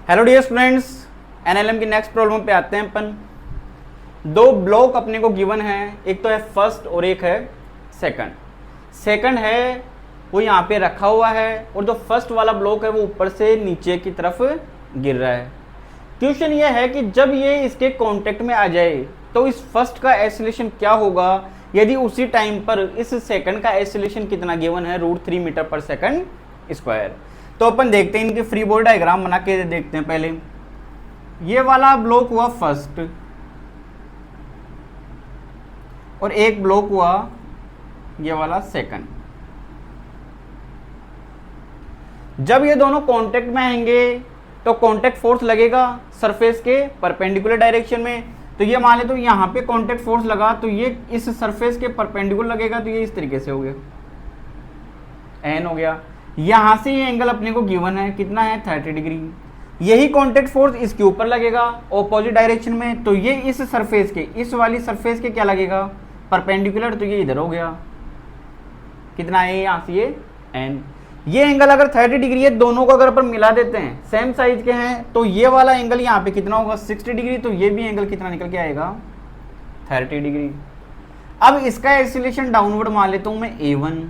Hello dear students, NLM की next problem पे आते हैं अपन। दो ब्लॉक अपने को गिवन है, एक तो है फर्स्ट और एक है सेकंड। सेकंड है वो यहाँ पे रखा हुआ है और जो फर्स्ट वाला ब्लॉक है वो ऊपर से नीचे की तरफ गिर रहा है। क्वेश्चन ये है कि जब ये इसके कांटेक्ट में आ जाए तो इस फर्स्ट का एक्सीलरेशन क्या होगा यदि उसी टाइम पर इस सेकंड का एक्सीलरेशन कितना गिवन है, √3 मीटर पर सेकंड स्क्वायर। तो अपन देखते हैं, इनकी फ्री बॉडी डायग्राम बना के देखते हैं। पहले ये वाला ब्लॉक हुआ फर्स्ट और एक ब्लॉक हुआ ये वाला सेकंड। जब ये दोनों कांटेक्ट में आएंगे तो कांटेक्ट फोर्स लगेगा सरफेस के परपेंडिकुलर डायरेक्शन में। तो ये मान ले तो यहाँ पे कांटेक्ट फोर्स लगा तो ये इस सरफेस के परपेंडिकुलर लगेगा, तो ये इस तरीके से हो गया, एन हो गया। यहां से ये एंगल अपने को गिवन है, कितना है 30 डिग्री। यही कांटेक्ट फोर्स इसके ऊपर लगेगा ऑपोजिट डायरेक्शन में, तो ये इस सरफेस के, इस वाली सरफेस के क्या लगेगा, परपेंडिकुलर, तो ये इधर हो गया, कितना है यहां से ये एन। ये एंगल अगर 30 डिग्री है, दोनों को अगर अपन मिला देते हैं, सेम साइज के हैं, तो ये वाला एंगल यहाँ पे कितना होगा 60 डिग्री, तो ये भी एंगल कितना निकल के आएगा 30 डिग्री। अब इसका एक्सीलरेशन डाउनवर्ड मान लेता हूं मैं A1,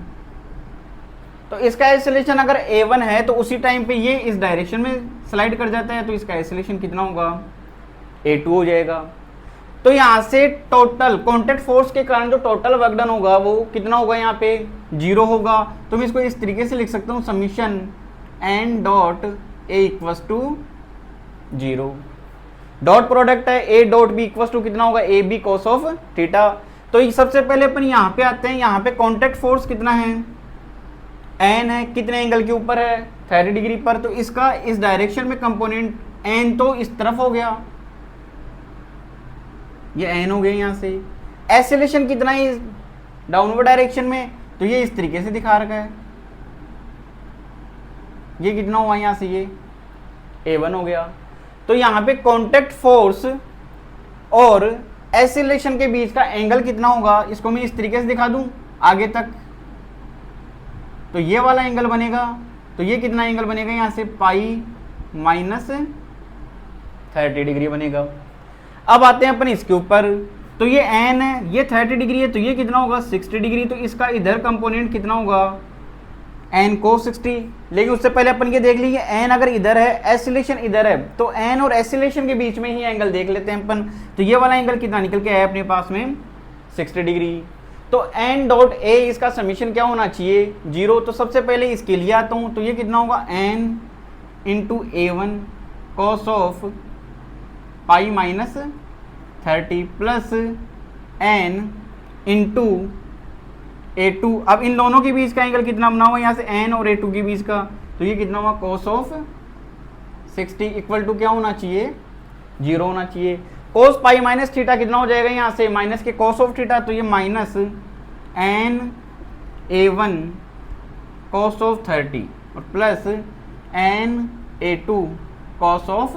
तो इसका एक्सीलरेशन अगर A1 है तो उसी टाइम पे ये इस डायरेक्शन में स्लाइड कर जाता है, तो इसका एक्सीलरेशन कितना होगा A2 हो जाएगा। तो यहाँ से टोटल कांटेक्ट फोर्स के कारण जो टोटल वर्क डन होगा वो कितना होगा, यहाँ पे 0 होगा। तो मैं इसको इस तरीके से लिख सकता हूँ, summation N dot A equals to 0। Dot product है A dot B equals to कितना होगा AB cos ऑफ थीटा। तो सबसे पहले अपन यहाँ पे आते हैं, यहाँ पे कांटेक्ट फोर्स कितना है N है, कितने एंगल के ऊपर है 30 डिग्री पर, तो इसका इस डायरेक्शन में कंपोनेंट N तो इस तरफ हो गया, ये N हो गया। यहाँ से एक्सीलरेशन कितना है डाउनवर्ड डायरेक्शन में, तो ये इस तरीके से दिखा रखा है, ये कितना हुआ यहाँ से ये A1 हो गया। तो यहाँ पे कांटेक्ट फोर्स और एक्सीलरेशन के बीच का एंगल कितना होगा, इसको मैं इस तरीके से दिखा दूं आगे तक, तो ये वाला एंगल बनेगा, तो ये कितना एंगल बनेगा यहाँ से पाई माइनस 30 डिग्री बनेगा। अब आते हैं अपन इसके ऊपर, तो ये एन है, ये 30 डिग्री है, तो ये कितना होगा 60 डिग्री, तो इसका इधर कंपोनेंट कितना होगा एन को 60। लेकिन उससे पहले अपन ये देख लीजिए, एन अगर इधर है एक्सीलरेशन इधर है, तो एन और एक्सीलरेशन के बीच में ही एंगल देख लेते हैं अपन। तो ये वाला एंगल कितना निकल के आया अपने पास में 60 डिग्री। तो n डॉट a इसका समीशन क्या होना चाहिए 0। तो सबसे पहले इसके लिए आता हूं, तो ये कितना होगा n into A1 cos of pi minus 30 plus n into A2। अब इन दोनों के बीच का एंगल कितना बना हुआ यहाँ से n और A2 के बीच का, तो ये कितना हुआ कॉस ऑफ 60 इक्वल टू क्या होना चाहिए 0 होना चाहिए। कोस पाई माइनस थीटा कितना हो जाएगा यहाँ से माइनस के कॉस ऑफ थीटा, तो ये minus n A1 cos of 30 और plus n A2 cos of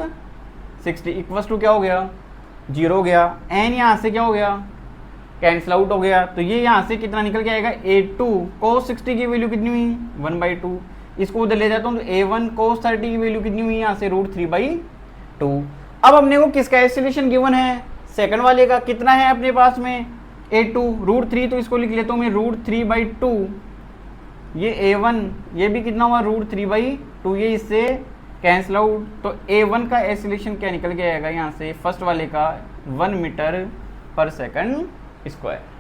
60 equals to क्या हो गया 0 हो गया। n यहाँ से क्या हो गया कैंसिल आउट हो गया, तो ये यहाँ से कितना निकल के आएगा A2 cos 60 की वैल्यू कितनी हुई 1/2। इसको उधर ले जाता हूँ, तो A1 cos 30 की वैल्यू कितनी हुई यहाँ से √3/2। अब अपने को किसका एक्सीलरेशन गिवन है सेकंड वाले का, कितना है अपने पास में A2 √3, तो इसको लिख लेता हूँ मैं √3/2। ये A1 ये भी कितना हुआ √3/2, ये इससे कैंसिल आउट। तो A1 का एक्सीलरेशन क्या निकल के आएगा यहाँ से फर्स्ट वाले का 1 मीटर पर सेकंड स्क्वायर।